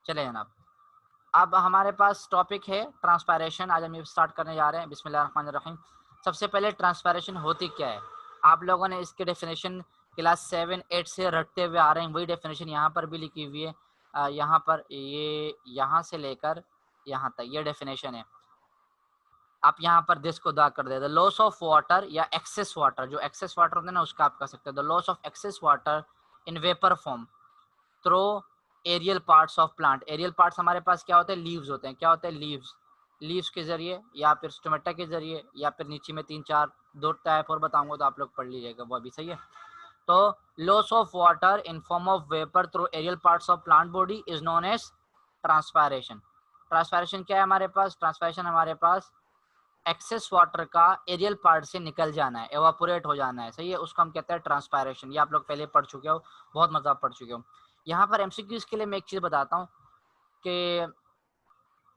चले जनाब, अब हमारे पास टॉपिक है ट्रांसपायरेशन। आज हम ये स्टार्ट करने जा रहे हैं। बिस्मिल्लाहिर्रहमानिर्रहीम। सबसे पहले ट्रांसपायरेशन होती क्या है? आप लोगों ने इसकी डेफिनेशन क्लास 7-8 से रटते हुए आ रहे हैं। वही डेफिनेशन यहाँ पर भी लिखी हुई है। यहाँ पर ये यहाँ से लेकर यहाँ तक ये डेफिनेशन है। आप यहाँ पर दिस को दा कर दे, द लॉस ऑफ वाटर या एक्सेस वाटर, जो एक्सेस वाटर होता है ना उसका आप कर सकते हो। The loss of excess water in vapour form through aerial parts of plant. Aerial parts हमारे पास क्या होते हैं? लीव्स होते हैं। क्या होते हैं? लीव्स। लीव्स के जरिए या फिर स्टोमेटा के जरिए या फिर नीचे में 3-4 दो टाइप और बताऊंगा तो आप लोग पढ़ लीजिएगा, वो अभी सही है। तो loss of water in form of vapour through aerial parts of plant body is known as transpiration. Transpiration क्या है हमारे पास? ट्रांसपायरेशन हमारे पास एक्सेस वाटर का एरियल पार्ट से निकल जाना है, एवापोरेट हो जाना है, सही है, उसको हम कहते हैं ट्रांसपायरेशन। ये आप लोग पहले पढ़ चुके हो, बहुत मजा पढ़ चुके हो। यहाँ पर एमसीक्यूज के लिए मैं एक चीज बताता हूँ कि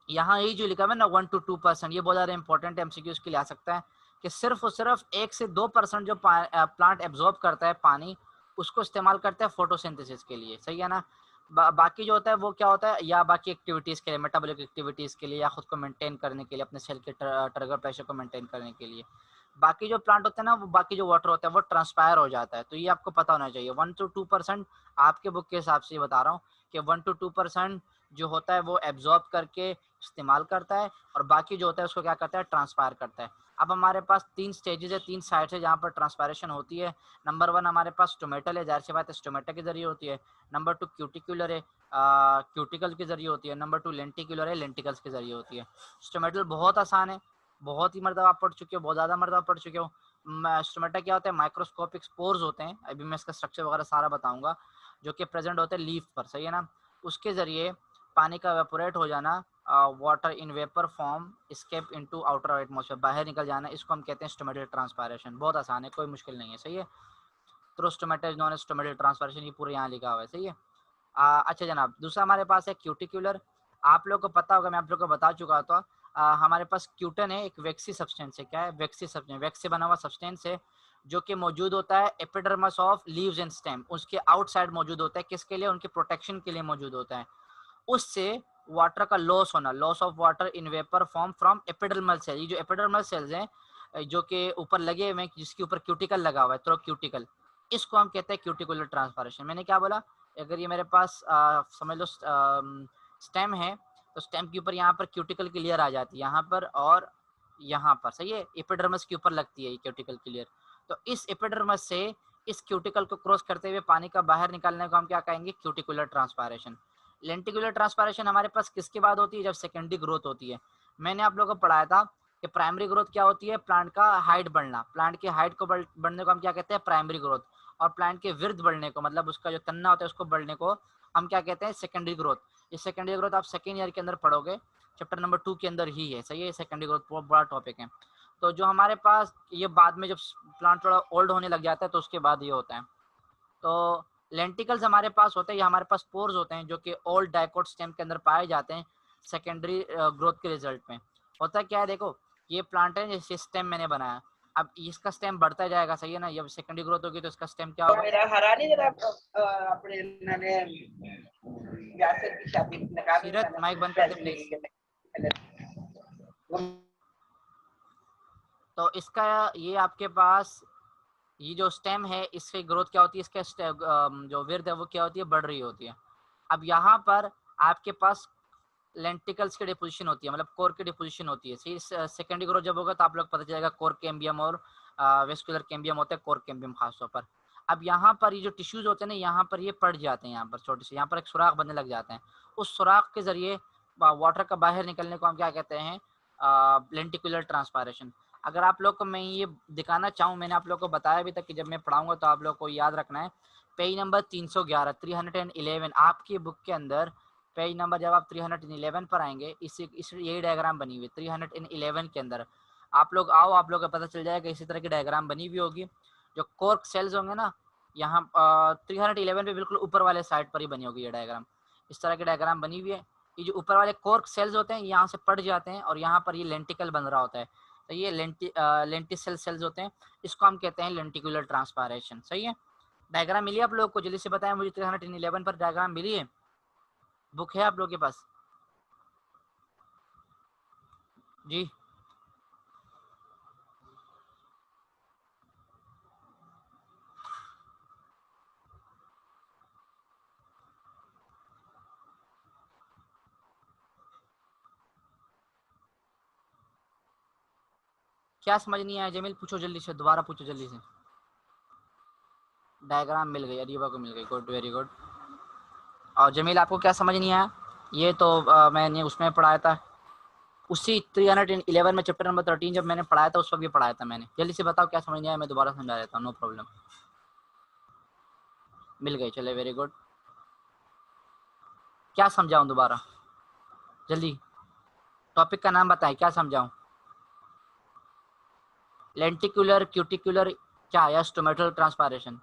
यहाँ ये जो लिखा हुआ है ना 1 to 2%, ये बहुत ज्यादा इंपॉर्टेंट एमसीक्यूज के लिए आ सकता है कि सिर्फ और सिर्फ 1 से 2% जो प्लांट एब्जॉर्ब करता है पानी, उसको इस्तेमाल करता है फोटोसिंथेसिस के लिए, सही है ना। बाकी जो होता है वो क्या होता है, या बाकी एक्टिविटीज के लिए, मेटाबॉलिक एक्टिविटीज के लिए, या खुद को मेंटेन करने के लिए, अपने सेल के टर्गर प्रेशर को मेंटेन करने के लिए। बाकी जो प्लांट होते हैं ना, वो बाकी जो वाटर होता है वो ट्रांसपायर हो जाता है। तो ये आपको पता होना चाहिए। 1 to 2% आपके बुक के हिसाब से बता रहा हूँ कि 1 to 2% जो होता है वो एब्जॉर्ब करके इस्तेमाल करता है, और बाकी जो होता है उसको क्या करता है? ट्रांसपायर करता है। अब हमारे पास 3 स्टेजेस है, 3 साइड्स है जहाँ पर ट्रांसपायरेशन होती है। नंबर 1 हमारे पास स्टोमेटल है, जाहिर सी बात है स्टोमेटा के जरिए होती है। नंबर 2 क्यूटिकुलर है, क्यूटिकल के जरिए होती है। नंबर 2 लेंटिकुलर है, लेंटिकल्स के जरिए होती है। स्टोमेटल बहुत आसान है, बहुत ही मरतबा आप पढ़ चुके हो, बहुत ज़्यादा मरतबा पढ़ चुके हो। स्टोमेटा क्या होता है? माइक्रोस्कोपिक स्पोर्स होते हैं, अभी मैं इसका स्ट्रक्चर वगैरह सारा बताऊंगा, जो कि प्रेजेंट होते हैं लीफ पर, सही है ना। उसके जरिए पानी का वेपोरेट हो जाना, water in vapour form escape into outer atmosphere, बाहर निकल जाना, इसको हम कहते हैं स्टोमेटल ट्रांसपायरेशन। बहुत आसान है, कोई मुश्किल नहीं है, सही है। Through stomata non stomatal transpiration, ये पूरे यहाँ लिखा हुआ है, सही है। अच्छा जनाब, दूसरा हमारे पास है क्यूटिकुलर। आप लोग को पता होगा, मैं आप लोग को बता चुका था। हमारे पास क्यूटन है, एक वैक्सी सब्सटेंस है। क्या है? वैक्सी सब्सटेंस, वैक्स से बना हुआ सब्सटेंस है, जो कि मौजूद होता है epidermis of leaves and stem, उसके आउटसाइड मौजूद होता है। किसके लिए? उनके प्रोटेक्शन के लिए मौजूद होता है। उससे वाटर का लॉस होना, loss of water in vapour form from epidermal cell. ये जो एपिडर्मल सेल्स हैं जो कि ऊपर लगे हुए हैं, जिसके ऊपर क्यूटिकल लगा हुआ है, थ्रो क्यूटिकल, इसको हम कहते हैं क्यूटिकुलर ट्रांसपायरेशन। मैंने क्या बोला? अगर ये मेरे पास समझ लो स्टेम है, तो स्टेम के ऊपर यहाँ पर क्यूटिकल की लेयर आ जाती है, यहाँ पर और यहाँ पर, सही है। एपिडर्मस के ऊपर लगती है ये क्यूटिकल की लेयर। तो इस एपिडर्मस से इस क्यूटिकल को क्रॉस करते हुए पानी का बाहर निकालने को हम क्या कहेंगे? Cuticular transpiration. लेंटिकुलर ट्रांसपायरेशन हमारे पास किसके बाद होती है? जब सेकेंडरी ग्रोथ होती है। मैंने आप लोगों को पढ़ाया था कि प्राइमरी ग्रोथ क्या होती है? प्लांट का हाइट बढ़ना, प्लांट की हाइट को बढ़ने को हम क्या कहते हैं? Primary growth. और प्लांट के विर्थ बढ़ने को, मतलब उसका जो तन्ना होता है उसको बढ़ने को हम क्या कहते हैं? Secondary growth. ये सेकेंडरी ग्रोथ आप सेकेंड ईयर के अंदर पढ़ोगे, चैप्टर नंबर 2 के अंदर ही है, सही है। सेकेंडरी ग्रोथ बहुत बड़ा टॉपिक है। तो जो हमारे पास ये बाद में जब प्लांट थोड़ा ओल्ड होने लग जाता है तो उसके बाद ये होता है। तो लेंटिकल्स हमारे पास होते हैं, ये हमारे पास पोर्स होते हैं जो कि ओल्ड डाइकोट स्टेम के अंदर पाए जाते हैं सेकेंडरी ग्रोथ के रिजल्ट में। होता क्या है? देखो, ये प्लांट है, जैसे स्टेम मैंने बनाया, अब इसका स्टेम बढ़ता जाएगा, सही है ना। जब सेकेंडरी ग्रोथ होगी तो इसका स्टेम क्या होगा? मेरा हरा नहीं जरा अपने मैंने यासर की शादी लगा दी, सीरत, मैंने माइक बंद कर दे पैसे प्लीज। लेके तो इसका ये आपके पास ये जो स्टेम है, इसकी ग्रोथ क्या होती है? इसका जो विर्थ है वो क्या होती है? बढ़ रही होती है। अब यहाँ पर आपके पास लेंटिकल्स की डिपोजिशन होती है, मतलब कोर की डिपोजिशन होती है। सेकेंडरी ग्रोथ जब होगा तो आप लोग पता चलेगा कोर कैम्बियम और वेस्कुलर कैम्बियम होता है, कोर कैम्बियम खासतौर पर। अब यहाँ पर ये जो टिश्यूज होते हैं ना, यहाँ पर ये पड़ जाते हैं, यहाँ पर छोटे से, यहाँ पर एक सुराख बनने लग जाते हैं। उस सुराख के जरिए वाटर का बाहर निकलने को हम क्या कहते हैं? Lenticular transpiration. अगर आप लोग को मैं ये दिखाना चाहूँ, मैंने आप लोग को बताया भी था कि जब मैं पढ़ाऊंगा तो आप लोग को याद रखना है। पेज नंबर 311, 311 आपकी बुक के अंदर, पेज नंबर जब आप 311 पर आएंगे, इस यही डायग्राम बनी हुई 311 के अंदर। आप लोग आओ, आप लोग को पता चल जाएगा, इसी तरह की डायग्राम बनी हुई होगी। जो कोर्क सेल्स होंगे ना, यहाँ 311 पे बिल्कुल ऊपर वाले साइड पर ही बनी होगी ये डायग्राम। इस तरह की डायग्राम बनी हुई है। ये जो ऊपर वाले कोर्क सेल्स होते हैं यहाँ से पड़ जाते हैं, और यहाँ पर ये लेंटिकल बन रहा होता है। तो ये लेंटिसेल सेल्स होते हैं, इसको हम कहते हैं लेंटिकुलर ट्रांसपायरेशन, सही है। डायग्राम मिली आप लोग को? जल्दी से बताएं मुझे, 311 पर डायग्राम मिली है? बुक है आप लोगों के पास? जी क्या समझ नहीं आया जमील? पूछो जल्दी से, दोबारा पूछो जल्दी से। डायग्राम मिल गई, अरीबा को मिल गई, गुड, वेरी गुड। और जमील आपको क्या समझ नहीं आया? ये तो मैंने उसमें पढ़ाया था, उसी 311 में चैप्टर नंबर 13 जब मैंने पढ़ाया था उस वक्त भी पढ़ाया था मैंने। जल्दी से बताओ क्या समझ नहीं आया, मैं दोबारा समझा देता हूँ, नो प्रॉब्लम। मिल गई, चले, वेरी गुड। क्या समझाऊं दोबारा? जल्दी टॉपिक का नाम बताएं, क्या समझाऊं? लेंटिकुलर, क्यूटिकुलर, क्या, या स्टोमेटल ट्रांसपायरेशन?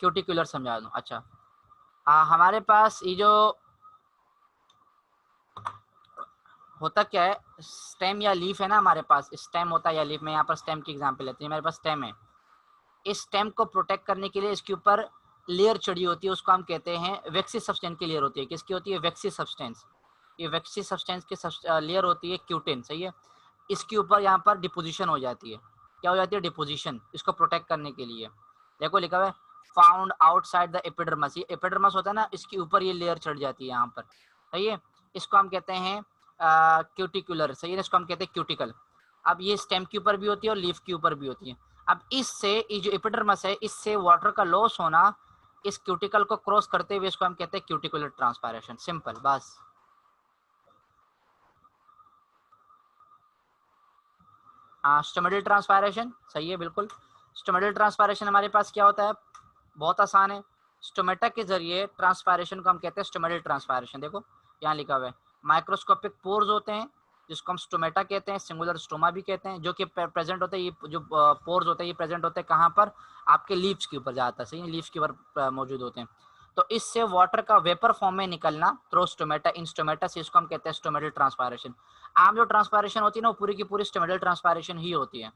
क्यूटिकुलर समझा दूं, अच्छा। हमारे पास ये जो होता क्या है, स्टेम या लीफ है ना, हमारे पास स्टेम होता है या लीफ में, यहाँ पर स्टेम की एग्जांपल लेते हैं, मेरे पास स्टेम है। इस स्टेम को प्रोटेक्ट करने के लिए इसके ऊपर लेयर चढ़ी होती है, उसको हम कहते हैं वैक्सी सब्सटेंस की लेयर होती है। किसकी होती है? वैक्सी सब्सटेंस। ये वैक्सी सब्सटेंस की लेयर होती है क्यूटिन, सही है। इसके ऊपर यहाँ पर डिपोजिशन हो जाती है। क्या हो जाती है? डिपोजिशन, इसको प्रोटेक्ट करने के लिए। देखो लिखा हुआ है फाउंड आउटसाइड द एपिडर्मस। ये एपिडर्मस होता है ना, इसके ऊपर ये लेयर चढ़ जाती है यहाँ पर, सही है। इसको हम कहते हैं क्यूटिकुलर, सही है, इसको हम कहते हैं क्यूटिकल। अब ये स्टेम के ऊपर भी होती है और लीफ के ऊपर भी होती है। अब इससे ये जो एपिडर्मस है, इससे वाटर का लॉस होना, इस क्यूटिकल को क्रॉस करते हुए इसको हम कहते हैं क्यूटिकुलर ट्रांसपायरेशन, सिंपल, बस। स्टोमेटल ट्रांसपायरेशन, सही है, बिल्कुल। स्टोमेटल ट्रांसपायरेशन हमारे पास क्या होता है? बहुत आसान है। स्टोमेटा के जरिए ट्रांसपायरेशन को हम कहते हैं स्टोमेटल ट्रांसपायरेशन। देखो यहाँ लिखा हुआ है माइक्रोस्कोपिक पोर्स होते हैं जिसको हम स्टोमेटा कहते हैं, सिंगुलर स्टोमा भी कहते हैं, जो कि प्रेजेंट होते हैं। ये जो पोर्स होते हैं ये प्रेजेंट होते हैं कहाँ पर? आपके लीव्स के ऊपर जाता है, सही है, लीव्स के ऊपर मौजूद होते हैं। तो इससे वाटर का वेपर फॉर्म में निकलना थ्रू स्टोमेटा, इन स्टोमेटा से, इसको हम कहते हैं स्टोमेटल ट्रांसपायरेशन। आम जो ट्रांसपायरेशन होती है ना, वो पूरी की पूरी स्टोमेटल ट्रांसपायरेशन ही होती है।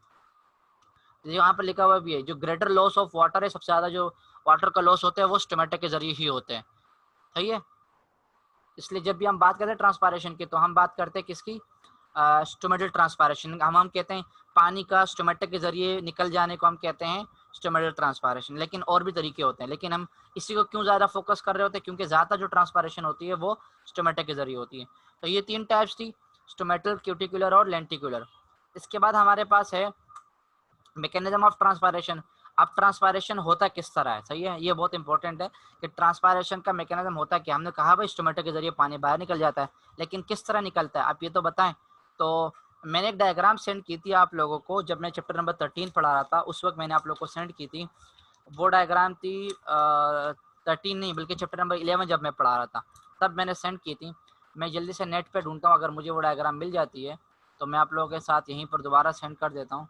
यहाँ पर लिखा हुआ भी है जो ग्रेटर लॉस ऑफ वाटर है, सबसे ज्यादा जो वाटर का लॉस होता है वो स्टोमेटा के जरिए ही होते हैं, सही है। इसलिए जब भी हम बात करते हैं ट्रांसपायरेशन की, तो हम बात करते हैं किसकी? Stomatal transpiration. हम कहते हैं पानी का स्टोमेटा के जरिए निकल जाने को हम कहते हैं स्टोमेटल ट्रांसपायरेशन। लेकिन और भी तरीके होते हैं, लेकिन हम इसी को क्यों ज्यादा फोकस कर रहे होते हैं? क्योंकि ज्यादा जो ट्रांसपायरेशन होती है वो स्टोमेटा के जरिए होती है। तो ये तीन टाइप्स थी, स्टोमेटल, क्यूटिकुलर और लेंटिकुलर। इसके बाद हमारे पास है मैकेनिज्म ऑफ ट्रांसपायरेशन। अब ट्रांसपायरेशन होता किस तरह है, सही है, ये बहुत इंपॉर्टेंट है कि ट्रांसपायरेशन का मैकेनिज्म होता क्या। हमने कहा भाई स्टोमेटो के जरिए पानी बाहर निकल जाता है, लेकिन किस तरह निकलता है आप ये तो बताएं। तो मैंने एक डायग्राम सेंड की थी आप लोगों को, जब मैं चैप्टर नंबर 13 पढ़ा रहा था उस वक्त मैंने आप लोगों को सेंड की थी। वो डायग्राम थी 13 नहीं बल्कि चैप्टर नंबर 11 जब मैं पढ़ा रहा था तब मैंने सेंड की थी। मैं जल्दी से नेट पे ढूंढता हूँ, अगर मुझे वो डायग्राम मिल जाती है तो मैं आप लोगों के साथ यहीं पर दोबारा सेंड कर देता हूँ।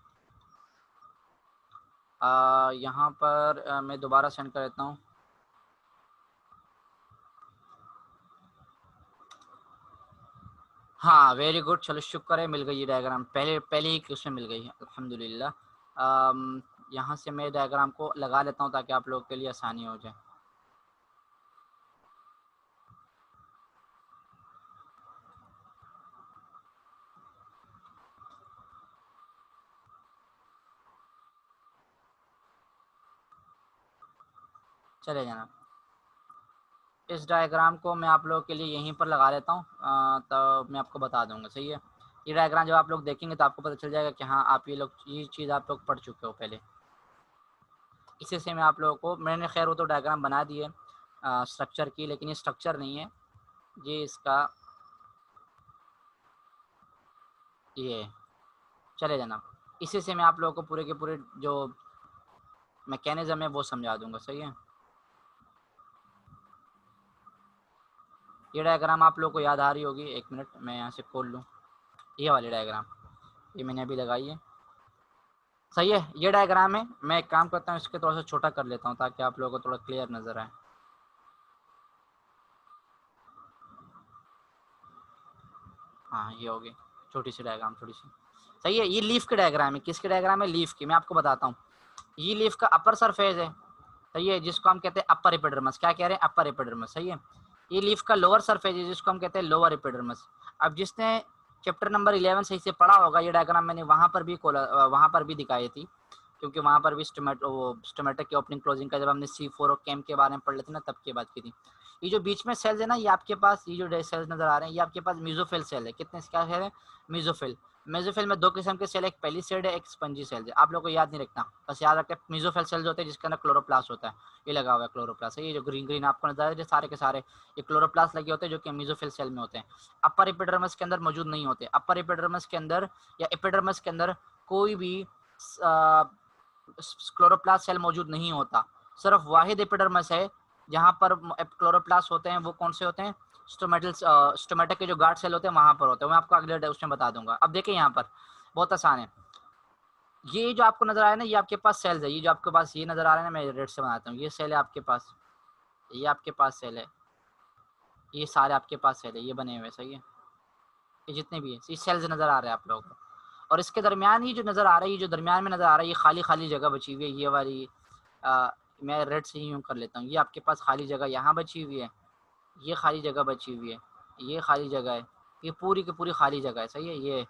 यहाँ पर मैं दोबारा सेंड कर देता हूँ। हाँ वेरी गुड, चलो शुक्र है मिल गई ये डायग्राम, पहले पहले ही उसमें मिल गई, अल्हम्दुलिल्लाह। यहाँ से मैं डायग्राम को लगा लेता हूँ ताकि आप लोगों के लिए आसानी हो जाए। चले जाना, इस डायग्राम को मैं आप लोगों के लिए यहीं पर लगा लेता हूँ, तो मैं आपको बता दूंगा, सही है। ये डायग्राम जब आप लोग देखेंगे तो आपको पता चल जाएगा कि हाँ आप ये चीज़ आप लोग पढ़ चुके हो पहले। इसी से मैं आप लोगों को, मैंने खैर वो तो डायग्राम बना दिए स्ट्रक्चर की, लेकिन ये स्ट्रक्चर नहीं है, ये इसका ये, चले जाना। इसी से मैं आप लोगों को पूरे के पूरे जो मैकेनिज्म है वो समझा दूंगा, सही है। ये डायग्राम आप लोगों को याद आ रही होगी, एक मिनट मैं यहाँ से खोल लूँ। ये वाली डायग्राम ये मैंने अभी लगाई है, सही है। ये डायग्राम है, मैं एक काम करता हूँ इसके थोड़ा सा छोटा कर लेता हूँ ताकि आप लोगों को थोड़ा क्लियर नजर आए। हाँ ये होगी छोटी सी डायग्राम, थोड़ी सी सही है। ये लीफ की डायग्राम है, किसकी डायग्राम है? लीफ की। मैं आपको बताता हूँ, ये लीफ का अपर सरफेस है, सही है, जिसको हम कहते हैं अपर एपिडर्मिस। क्या कह रहे हैं? अपर एपिडर्मिस, सही है। ये लीफ का लोअर सरफेस है, जिसको हम कहते हैं लोअर एपिडर्मिस। अब जिसने चैप्टर नंबर 11 सही से पढ़ा होगा, ये डायग्राम मैंने वहां पर भी दिखाई थी, क्योंकि वहां पर भी स्टोमेटा की ओपनिंग क्लोजिंग का जब हमने C4 और कैम के बारे में पढ़ लेते ना, तब की बात की थी। ये जो बीच में सेल्स है ना, ये आपके पास, ये जो सेल्स नजर आ रहे हैं, ये आपके पास मेसोफिल सेल है। कितने क्या सेल है? मेसोफिल। मेसोफिल में दो किस्म के सेल है, एक पेलिसेड है, एक स्पंजी सेल है। आप लोगों को याद नहीं रखना, बस याद रखें मेसोफिल सेल्स होते हैं जिसके अंदर क्लोरोप्लास्ट होता है। ये लगा हुआ है क्लोरोप्लास्ट, ये जो ग्रीन ग्रीन आपको नजर आ रहे हैं सारे के सारे, ये क्लोरोप्लास्ट लगे होते हैं जो कि मेसोफिल सेल में होते हैं। अपर एपिडर्मिस के अंदर मौजूद नहीं होते। अपर एपिडर्मिस के अंदर या एपिडर्मिस के अंदर कोई भी क्लोरोप्लास्ट सेल मौजूद नहीं होता। सिर्फ वाहिद एपिडर्मिस है जहां पर क्लोरोप्लास्ट होते हैं। वो कौन से होते हैं? स्टोमेटा के जो गार्ड सेल होते हैं वहां पर होते हैं। मैं आपको अगले उसमें बता दूंगा। अब देखिए यहाँ पर बहुत आसान है। ये जो आपको नजर आ रहा है ना, ये आपके पास सेल्स है। ये जो आपके पास ये नजर आ रहा है ना, मैं रेड से बनाता हूँ, ये सेल है आपके पास, ये आपके पास सेल है, ये सारे आपके पास सेल है, ये बने हुए, सही है। ये जितने भी है ये सेल्स नजर आ रहे हैं आप लोगों को। और इसके दरमियान ये जो नजर आ रहा है, ये जो दरमियान में नजर आ रहा है, ये खाली खाली जगह बची हुई है, ये वाली मैं रेड से ही यूं कर लेता हूँ। ये आपके पास खाली जगह यहाँ बची हुई है, ये खाली जगह बची हुई है, ये खाली जगह है, ये पूरी की पूरी खाली जगह है, सही है।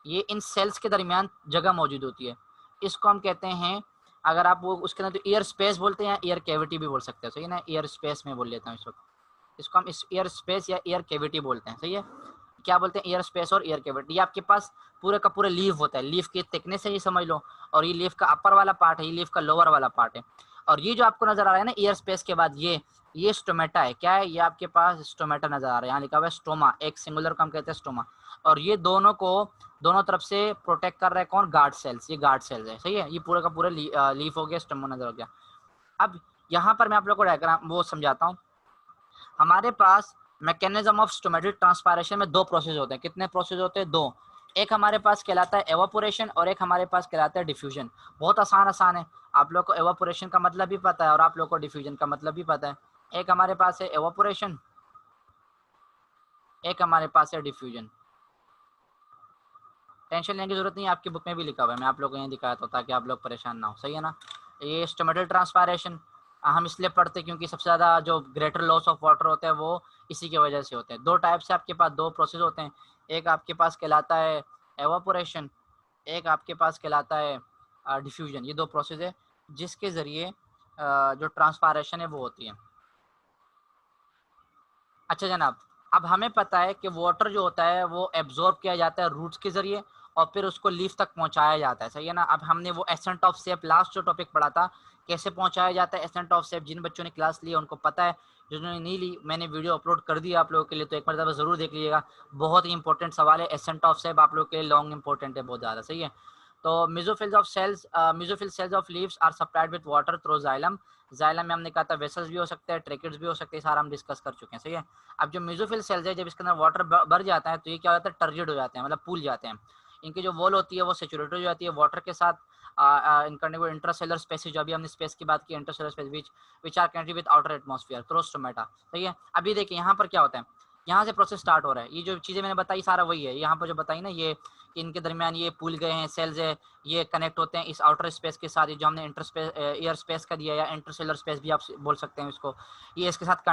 ये इन सेल्स के दरमियान जगह मौजूद होती है। इसको हम कहते हैं, अगर आप वो उसके अंदर तो एयर स्पेस बोलते हैं, एयर कैविटी भी बोल सकते हैं, सही है ना। एयर स्पेस में बोल लेता हूँ इस वक्त, इसको हम इस एयर स्पेस या एयर कैविटी बोलते हैं, सही है। क्या बोलते हैं? एयर स्पेस और एयर कैविटी। ये आपके पास पूरे का पूरा लीफ होता है, लीफ की थिकनेस है ये समझ लो, और ये लीफ का अपर वाला पार्ट है, ये लीफ का लोअर वाला पार्ट है। और ये जो आपको नजर आ रहा है ना एयर स्पेस के बाद, ये स्टोमेटा है। क्या है? ये आपके पास स्टोमेटा नजर आ रहा है, यहाँ लिखा हुआ है स्टोमा, एक सिंगुलर को हम कहते हैं स्टोमा। और ये दोनों को दोनों तरफ से प्रोटेक्ट कर रहा है कौन? Guard cells. ये गार्ड सेल्स है, सही है। ये पूरा का पूरा लीफ हो गया, स्टोमा नजर हो गया। अब यहाँ पर मैं आप लोग को डायग्राम वो समझाता हूँ। हमारे पास मैकेनिज्म ऑफ स्टोमेटिक ट्रांसपायरेशन में दो प्रोसेस होते हैं। कितने प्रोसेस होते हैं? दो। एक हमारे पास कहलाता है एवापोरेशन और एक हमारे पास कहलाता है डिफ्यूजन। बहुत आसान है, आप लोग को एवापोरेशन का मतलब भी पता है और आप लोग को डिफ्यूजन का मतलब भी पता है। एक हमारे पास है एवापोरेशन, एक हमारे पास है डिफ्यूजन। टेंशन लेने की जरूरत नहीं है, आपकी बुक में भी लिखा हुआ है, मैं आप लोग को यहाँ दिखाया था ताकि आप लोग परेशान ना हो, सही है ना। ये स्टोमेटल ट्रांसपायरेशन हम इसलिए पढ़ते हैं क्योंकि सबसे ज़्यादा जो ग्रेटर लॉस ऑफ वाटर होता है वो इसी की वजह से होते हैं। दो टाइप से आपके पास दो प्रोसेस होते हैं, एक आपके पास कहलाता है एवापोरेशन, एक आपके पास कहलाता है डिफ्यूजन। ये दो प्रोसेस है जिसके ज़रिए जो ट्रांसपायरेशन है वो होती है। अच्छा जनाब, अब हमें पता है कि वाटर जो होता है वो एब्जॉर्ब किया जाता है रूट्स के जरिए और फिर उसको लीफ तक पहुंचाया जाता है, सही है ना। अब हमने वो एसेंट ऑफ सेप लास्ट जो टॉपिक पढ़ा था, कैसे पहुंचाया जाता है एसेंट ऑफ सेप, जिन बच्चों ने क्लास ली उनको पता है, जिन्होंने नहीं ली मैंने वीडियो अपलोड कर दिया आप लोगों के लिए, तो एक मरतबा जरूर देख लीजिएगा। बहुत ही इंपॉर्टेंट सवाल है, एसेंट ऑफ सेप आप लोग के लिए लॉन्ग इंपॉर्टेंट है, बहुत ज़्यादा, सही है। तो mesophyll cells of leaves are supplied with water through xylem. Xylem में हमने कहा था वेसल्स भी हो सकते हैं, ट्रेकिड्स भी हो सकते हैं, सारा हम डिस्कस कर चुके हैं, सही है। अब जो मेसोफिल सेल्स है, जब इसके अंदर वाटर भर जाता है तो ये क्या होता है? टर्जिड हो जाते हैं, मतलब फूल जाते हैं। इनकी जो वॉल होती है वो सेचुरेटेड हो जाती है वाटर के साथ। इनका वो इंटरसेलर स्पेसिस, जो अभी हमने स्पेस की बात की, intercellular space which are connected with outer atmosphere cross stomata, सही है। अभी देखिए यहाँ पर क्या होता है, यहाँ से प्रोसेस स्टार्ट हो रहा है। ये जो चीज़ें मैंने बताई सारा वही है, यहाँ पर जो बताई ना, ये इनके दरमियान ये पुल गए हैं सेल्स है, ये कनेक्ट होते हैं इस आउटर स्पेस के साथ, जो हमने एयर स्पेस का दिया या इंटरसेलर स्पेस भी आप बोल सकते हैं इसको। ये इसके साथ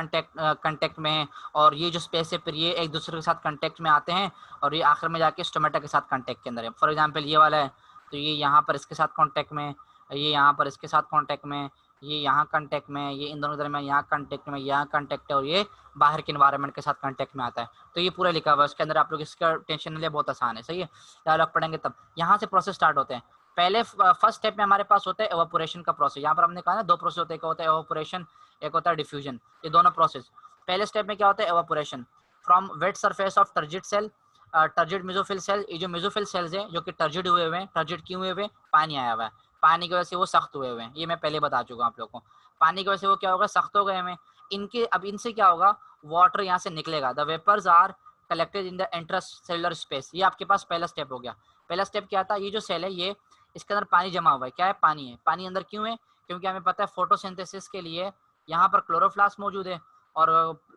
कंटेक्ट में है और ये जो स्पेस है फिर ये एक दूसरे के साथ कंटेक्ट में आते हैं और ये आखिर में जाके स्टोमेटा के साथ कंटेक्ट के अंदर है। फॉर एग्जांपल ये वाला है तो ये यहाँ पर इसके साथ कांटेक्ट में, ये यहाँ पर इसके साथ कांटेक्ट में, ये यहाँ कांटेक्ट में, ये इन दोनों के दरमियान यहाँ कांटेक्ट में, यहाँ कांटेक्ट है और ये बाहर के इन्वायरमेंट के साथ कांटेक्ट में आता है। तो ये पूरा लिखा हुआ है उसके अंदर, आप लोग इसका टेंशन नहीं ले, बहुत आसान है, सही है। या लोग पढ़ेंगे तब यहाँ से प्रोसेस स्टार्ट होते हैं। पहले फर्स्ट स्टेप में हमारे पास होता है एवापोरेशन का प्रोसेस। यहाँ पर हमने कहा ना दो प्रोसेस होते हैं, एक होता है एवापोरेशन, एक होता है डिफ्यूजन। ये दोनों प्रोसेस, पहले स्टेप में क्या होता है? Evaporation from wet surface of turgid cell, turgid mesophyll cell. ये जो मेसोफिल सेल्स है जो कि टर्जिड हुए हुए हैं, टर्जिड क्यों हुए हुए? पानी आया हुआ है, पानी की वजह से वो सख्त हुए हुए हैं, ये मैं पहले बता चुका हूँ आप लोगों को। पानी की वजह से वो क्या होगा? सख्त हो गए हमें। इनके अब इनसे क्या होगा? वाटर यहाँ से निकलेगा, the vapours are collected in the intracellular space. ये आपके पास पहला स्टेप हो गया। पहला स्टेप क्या था? ये जो सेल है ये इसके अंदर पानी जमा हुआ है। क्या है? पानी है। पानी अंदर क्यों है? क्योंकि हमें पता है फोटोसिंथेसिस के लिए यहाँ पर क्लोरोप्लास्ट मौजूद है और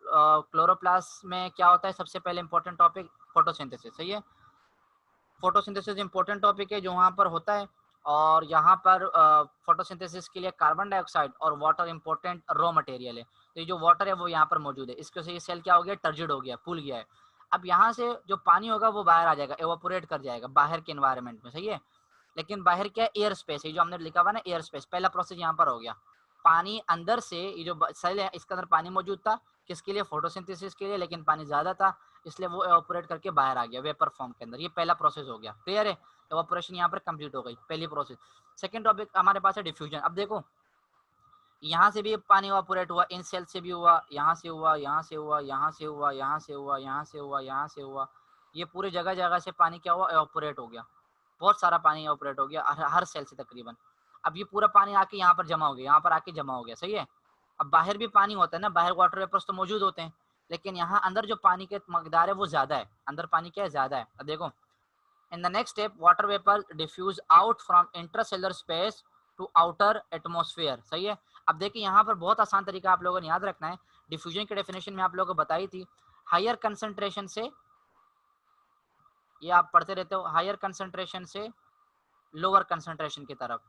क्लोरोप्लास्ट में क्या होता है? सबसे पहले इंपॉर्टेंट टॉपिक फोटोसिंथेसिस, सही है। फोटोसिंथेसिस इंपॉर्टेंट टॉपिक है जो वहाँ पर होता है, और यहाँ पर फोटोसिंथेसिस के लिए कार्बन डाइऑक्साइड और वाटर इंपॉर्टेंट रॉ मटेरियल है। तो ये जो वाटर है वो यहाँ पर मौजूद है, इसके से ये सेल क्या हो गया, टर्जिड हो गया, फूल गया है। अब यहाँ से जो पानी होगा वो बाहर आ जाएगा, एवापोरेट कर जाएगा बाहर के एनवायरनमेंट में, सही है। लेकिन बाहर क्या है, एयर स्पेस है, जो हमने लिखा हुआ ना एयर स्पेस, पहला प्रोसेस यहाँ पर हो गया। पानी अंदर से, ये जो सेल है इसके अंदर पानी मौजूद था, किसके लिए, फोटोसिंथेसिस के लिए, लेकिन पानी ज्यादा था इसलिए वो एवापोरेट करके बाहर आ गया वेपर फॉर्म के अंदर। ये पहला प्रोसेस हो गया, क्लियर है। एवापोरेशन यहाँ पर कंप्लीट हो गई, पहली प्रोसेस। सेकंड टॉपिक हमारे पास है डिफ्यूजन। अब देखो यहाँ से भी पानी एवापोरेट हुआ, इन सेल से भी हुआ, यहाँ से हुआ, यहाँ से हुआ, यहाँ से हुआ, यहाँ से हुआ, यहाँ से हुआ, यहाँ से हुआ, ये पूरे जगह जगह से पानी क्या हुआ, एवापोरेट हो गया, बहुत सारा पानी एवापोरेट हो गया हर सेल से तकरीबन। अब ये पूरा पानी आके यहाँ पर जमा हो गया, यहाँ पर आके जमा हो गया, सही है। अब बाहर भी पानी होता है ना, बाहर वाटर वेपर्स तो मौजूद होते हैं, लेकिन यहाँ अंदर जो पानी के मकदार है वो ज्यादा है, अंदर पानी क्या है, ज्यादा है। अब देखो, in the next step water vapour diffuse out from intracellular space to outer atmosphere, सही है। अब देखिए यहाँ पर बहुत आसान तरीका आप लोगों ने याद रखना है। डिफ्यूजन की डेफिनेशन में आप लोगों को बताई थी, हायर कंसंट्रेशन से, ये आप पढ़ते रहते हो, हायर कंसंट्रेशन से लोअर कंसंट्रेशन की तरफ।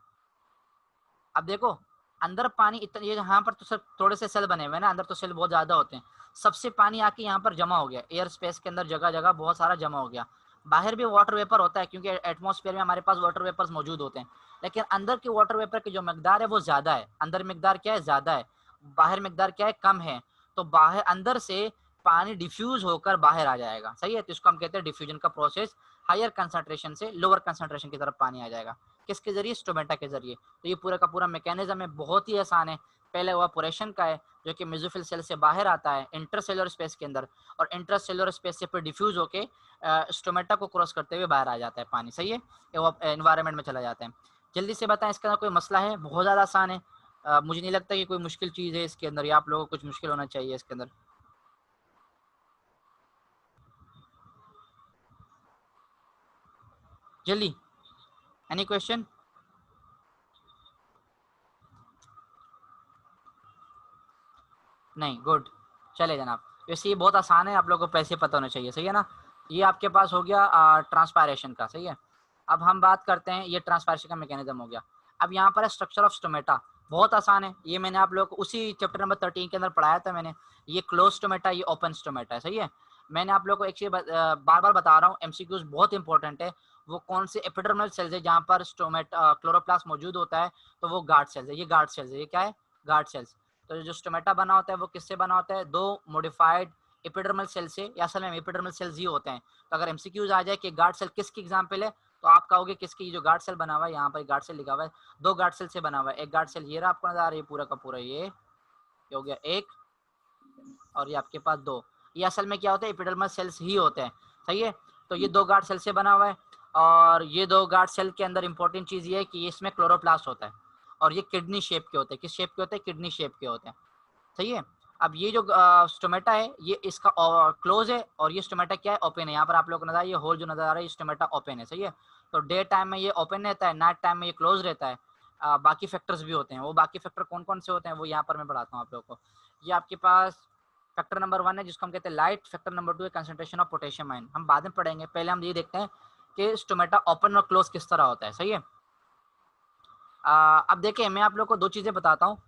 अब देखो अंदर पानी इतना, ये यहाँ पर तो सिर्फ थोड़े से सेल बने हुए हैं ना, अंदर तो सेल बहुत ज्यादा होते हैं, सबसे पानी आके यहाँ पर जमा हो गया, एयर स्पेस के अंदर जगह जगह बहुत सारा जमा हो गया। बाहर भी वाटर वेपर होता है क्योंकि एटमॉस्फेयर में हमारे पास वाटर वेपर्स मौजूद होते हैं, लेकिन अंदर के वाटर वेपर की जो मकदार है वो ज्यादा है, अंदर मकदार क्या है, ज्यादा है, बाहर मकदार क्या है, कम है। तो बाहर अंदर से पानी डिफ्यूज होकर बाहर आ जाएगा, सही है। तो इसको हम कहते हैं डिफ्यूजन का प्रोसेस, हायर कंसंट्रेशन से लोअर कंसंट्रेशन की तरफ पानी आ जाएगा, किसके जरिए, स्टोमेटा के जरिए। तो ये पूरा का पूरा मैकेनिज्म है, बहुत ही आसान है। पहले एवापोरेशन का है जो कि मेसोफिल सेल से बाहर आता है इंटरसेलुलर स्पेस के अंदर, और इंटरसेलुलर स्पेस से फिर डिफ्यूज होके स्टोमेटा को क्रॉस करते हुए बाहर आ जाता है पानी, सही है, एनवायरनमेंट में चला जाता है। जल्दी से बताएं इसके अंदर कोई मसला है, बहुत ज़्यादा आसान है। मुझे नहीं लगता कि कोई मुश्किल चीज़ है इसके अंदर, या आप लोगों को कुछ मुश्किल होना चाहिए इसके अंदर। जल्दी, एनी क्वेश्चन? नहीं, गुड, चले जनाब। वैसे ये बहुत आसान है, आप लोगों को पैसे पता होने चाहिए, सही है ना। ये आपके पास हो गया ट्रांसपायरेशन का, सही है। अब हम बात करते हैं, ये ट्रांसपायरेशन का मैकेनिज्म हो गया। अब यहाँ पर है स्ट्रक्चर ऑफ स्टोमेटा, बहुत आसान है, ये मैंने आप लोगों को उसी चैप्टर नंबर 13 के अंदर पढ़ाया था मैंने। ये क्लोज स्टोमेटा, ये ओपन स्टोमेटा है, सही है। मैंने आप लोगों को एक चीज बार बार बता रहा हूँ, एमसीक्यूज बहुत इंपॉर्टेंट है। वो कौन से एपिडर्मल सेल्स है जहाँ पर स्टोमेटा क्लोरोप्लास्ट मौजूद होता है, तो वो गार्ड सेल्स है, ये गार्ड सेल्स है, ये क्या है, गार्ड सेल्स। तो जो स्टोमेटा बना होता है वो किससे बना होता है, दो मॉडिफाइड एपिडर्मल सेल से, या असल में एपिडर्मल सेल्स ही होते हैं। तो अगर एमसीक्यूज आ जाए कि गार्ड सेल किसकी एग्जांपल है, तो आप कहोगे किसकी, जो गार्ड सेल बना हुआ है, यहाँ पर गार्ड सेल लिखा हुआ है, दो गार्ड सेल से बना हुआ है। एक गार्ड सेल ये रहा आपको नजर आ रहा है, पूरा का पूरा ये हो गया एक, और ये आपके पास दो। ये असल में क्या होता है, एपिडर्मल सेल्स ही होते हैं, सही है। तो ये दो गार्ड सेल से बना हुआ है, और ये दो गार्ड सेल के अंदर इंपॉर्टेंट चीज ये है कि इसमें क्लोरोप्लास्ट होता है, और ये किडनी शेप के होते हैं। किस शेप के होते हैं, किडनी शेप के होते हैं, सही है। अब ये जो स्टोमेटा है ये इसका क्लोज है, और ये स्टोमेटा क्या है, ओपन है। यहाँ पर आप लोग को नजर, ये होल जो नजर आ रहा है, ये स्टोमेटा ओपन है, सही है। तो डे टाइम में ये ओपन रहता है, नाइट टाइम में ये क्लोज रहता है। बाकी फैक्टर्स भी होते हैं, वो बाकी फैक्टर कौन कौन से होते हैं वो यहाँ पर मैं बढ़ाता हूँ आप लोगों को। ये आपके पास फैक्टर नंबर 1 है जिसको हम कहते हैं लाइट, फैक्टर नंबर 2 है कंसंट्रेशन ऑफ पोटेशियम आयन, हम बाद में पढ़ेंगे। पहले हम ये देखते हैं कि स्टोमेटा ओपन और क्लोज किस तरह होता है, सही है। अब देखिए मैं आप लोग को दो चीजें बताता हूँ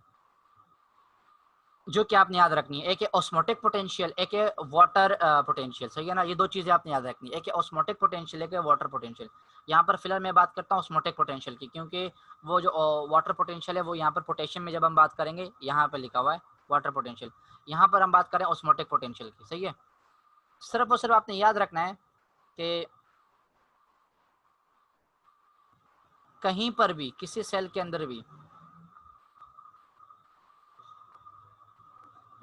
जो कि आपने याद रखनी है, एक है ऑस्मोटिक पोटेंशियल, एक है वाटर पोटेंशियल, सही है ना। ये दो चीजें आपने याद रखनी है, एक है ऑस्मोटिक पोटेंशियल, एक है वाटर पोटेंशियल। यहाँ पर फिलहाल मैं बात करता हूँ ऑस्मोटिक पोटेंशियल की, क्योंकि वो जो वाटर पोटेंशियल है वो यहाँ पर पोटेशियम में जब हम बात करेंगे, यहाँ पर लिखा हुआ है वाटर पोटेंशियल, यहाँ पर हम बात करें ऑस्मोटिक पोटेंशियल की, सही है। सिर्फ और सिर्फ आपने याद रखना है कि कहीं पर भी किसी सेल के अंदर भी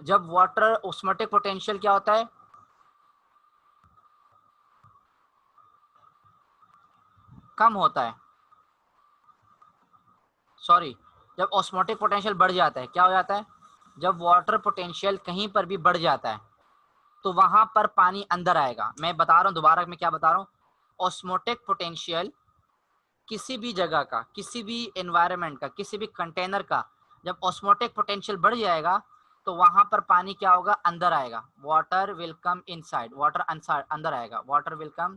जब वाटर ऑस्मोटिक पोटेंशियल क्या होता है, कम होता है, सॉरी, जब ऑस्मोटिक पोटेंशियल बढ़ जाता है, क्या हो जाता है, जब वाटर पोटेंशियल कहीं पर भी बढ़ जाता है तो वहां पर पानी अंदर आएगा। मैं बता रहा हूं दोबारा, मैं क्या बता रहा हूं, ऑस्मोटिक पोटेंशियल किसी भी जगह का, किसी भी एनवायरनमेंट का, किसी भी कंटेनर का, जब ऑस्मोटिक पोटेंशियल बढ़ जाएगा तो वहां पर पानी क्या होगा, अंदर आएगा, water will come inside, water अंदर आएगा, वाटर विल कम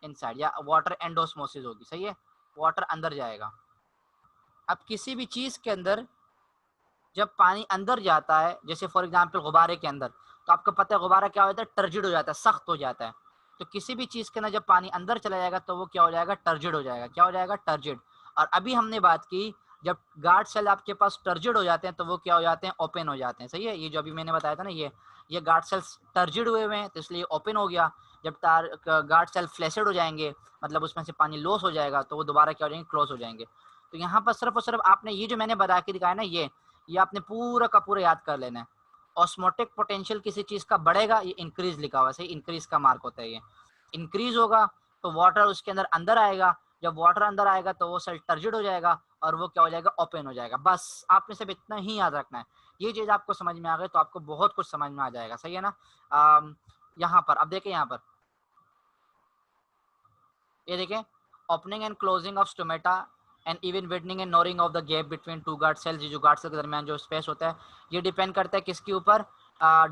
इनसाइड, या वाटर एंडोस्मोसिस होगी, सही है, वाटर अंदर जाएगा। अब किसी भी चीज के अंदर जब पानी अंदर जाता है, जैसे फॉर एग्जांपल गुब्बारे के अंदर, तो आपको पता है गुब्बारा क्या होता है, टर्जिड हो जाता है, सख्त हो जाता है। तो किसी भी चीज के अंदर जब पानी अंदर चला जाएगा तो वो क्या हो जाएगा, टर्जिड हो जाएगा। क्या हो जाएगा, टर्जिड। और अभी हमने बात की जब गार्ड सेल आपके पास टर्जिड हो जाते हैं तो वो क्या हो जाते हैं, ओपन हो जाते हैं, सही है। ये जो अभी मैंने बताया था ना, ये गार्ड सेल्स टर्जिड हुए हुए हैं तो इसलिए ओपन हो गया। जब गार्ड सेल फ्लैसिड हो जाएंगे, मतलब उसमें से पानी लॉस हो जाएगा, तो वो दोबारा क्या हो जाएंगे, क्लोज हो जाएंगे। तो यहाँ पर सिर्फ और सिर्फ आपने ये जो मैंने बता के दिखाया ना, ये आपने पूरा का पूरा याद कर लेना है। ऑस्मोटिक पोटेंशियल किसी चीज का बढ़ेगा, ये इंक्रीज लिखा हुआ है, सही, इंक्रीज का मार्क होता है ये। इंक्रीज होगा तो वाटर उसके अंदर अंदर आएगा, जब वाटर अंदर आएगा तो वो सेल टर्जिड हो जाएगा और वो क्या हो जाएगा, ओपन हो जाएगा। बस आपने सिर्फ इतना ही याद रखना है। ये चीज आपको समझ में आ गई तो आपको बहुत कुछ समझ में आ जाएगा, सही है ना। यहाँ पर अब देखें, यहाँ पर ये देखें, opening and closing of stomata and even widening and narrowing of the gap between two guard cells. जो गार्ड सेल के दरमियान जो स्पेस होता है, ये डिपेंड करता है किसके ऊपर,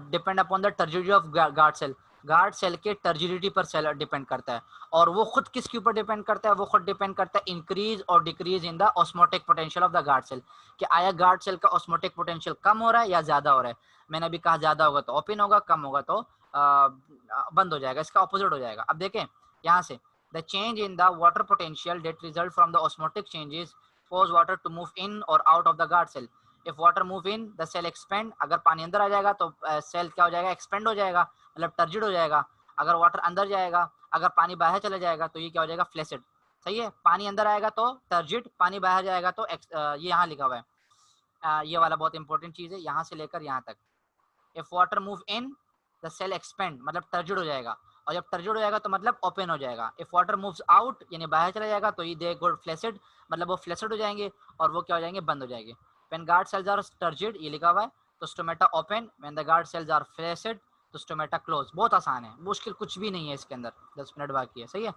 depend upon the turgidity of guard cell. Guard cell के टर्जिडिटी पर सेल डिपेंड करता है। और वो खुद किसके ऊपर डिपेंड करता है, वो खुद डिपेंड करता है इंक्रीज और decrease in the osmotic potential of the guard cell, कि आया गार्ड सेल का ऑस्मोटिक पोटेंशियल कम हो रहा है या ज्यादा हो रहा है। मैंने अभी कहा ज्यादा होगा तो ओपन होगा, कम होगा तो बंद हो जाएगा, इसका ऑपोजिट हो जाएगा। अब देखें यहाँ से, the change in the water potential that result from the osmotic changes cause water to move in or out of the guard cell. If water move in, the cell expand. अगर पानी अंदर आ जाएगा तो सेल क्या हो जाएगा, expand हो जाएगा, मतलब टर्जिड हो जाएगा। अगर वाटर अंदर जाएगा, अगर पानी बाहर चला जाएगा तो ये क्या हो जाएगा, फ्लैसिड, सही है। पानी अंदर आएगा तो टर्जिड, पानी बाहर जाएगा तो ये यहाँ लिखा हुआ है, ये वाला बहुत इंपॉर्टेंट चीज है, यहाँ से लेकर यहाँ तक। If water move in, the cell expand, मतलब टर्जिड हो जाएगा, और जब टर्जिड हो जाएगा तो मतलब ओपन हो जाएगा। इफ वाटर मूव्स आउट, यानी बाहर चला जाएगा, तो ये दे गो फ्लैसिड, मतलब वो फ्लैसिड हो जाएंगे और वो क्या हो जाएंगे, बंद हो जाएंगे। When guard cells are turgid, ये लिखा हुआ है, तो stomata open. When the guard cells are flaccid, तो स्टोमेटा क्लोज। बहुत आसान है, मुश्किल कुछ भी नहीं है इसके अंदर, 10 मिनट बाकी है, सही है,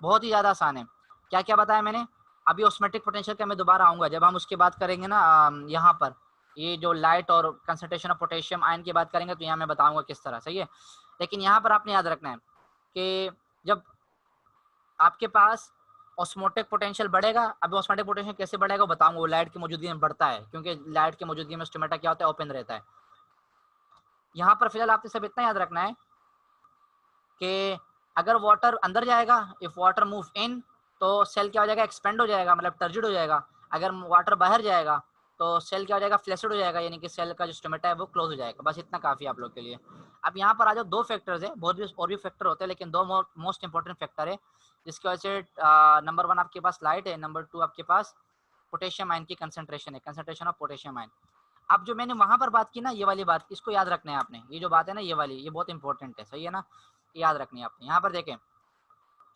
बहुत ही ज्यादा आसान है। क्या क्या बताया मैंने अभी, ऑस्मोटिक पोटेंशियल का मैं दोबारा आऊंगा जब हम उसकी बात करेंगे ना, यहाँ पर ये जो लाइट और कंसंट्रेशन ऑफ पोटेशियम आयन की बात करेंगे तो यहाँ मैं बताऊंगा किस तरह, सही है। लेकिन यहाँ पर आपने याद रखना है कि जब आपके पास ऑस्मोटिक पोटेंशियल बढ़ेगा, अभी ऑस्मोटिक पोटेंशियल कैसे बढ़ेगा बताऊंगा, वो लाइट की मौजूदगी में बढ़ता है, क्योंकि लाइट की मौजूदगी में स्टोमेटा क्या होता है, ओपन रहता है। यहाँ पर फिलहाल आपने सब इतना याद रखना है कि अगर वाटर अंदर जाएगा, इफ वाटर मूव इन, तो सेल क्या हो जाएगा, एक्सपेंड हो जाएगा, मतलब टर्जिड हो जाएगा। अगर वाटर बाहर जाएगा तो सेल क्या हो जाएगा, फ्लैसिड हो जाएगा, यानी कि सेल का जो स्टोमेटा है वो क्लोज हो जाएगा। बस इतना काफी आप लोग के लिए। अब यहाँ पर आ जाओ, दो फैक्टर्स है, बहुत भी और भी फैक्टर होते हैं, लेकिन दो मोस्ट इंपॉर्टेंट फैक्टर है जिसकी वजह से नंबर 1 आपके पास लाइट है, नंबर 2 आपके पास पोटेशियम आयन की कंसंट्रेशन है, कंसंट्रेशन ऑफ पोटेशियम आयन। अब जो मैंने वहां पर बात की ना, ये वाली बात, इसको याद रखना है आपने, ये जो बात है ना ये वाली, ये बहुत इंपॉर्टेंट है, सही है ना, याद रखनी है आपने। यहाँ पर देखें,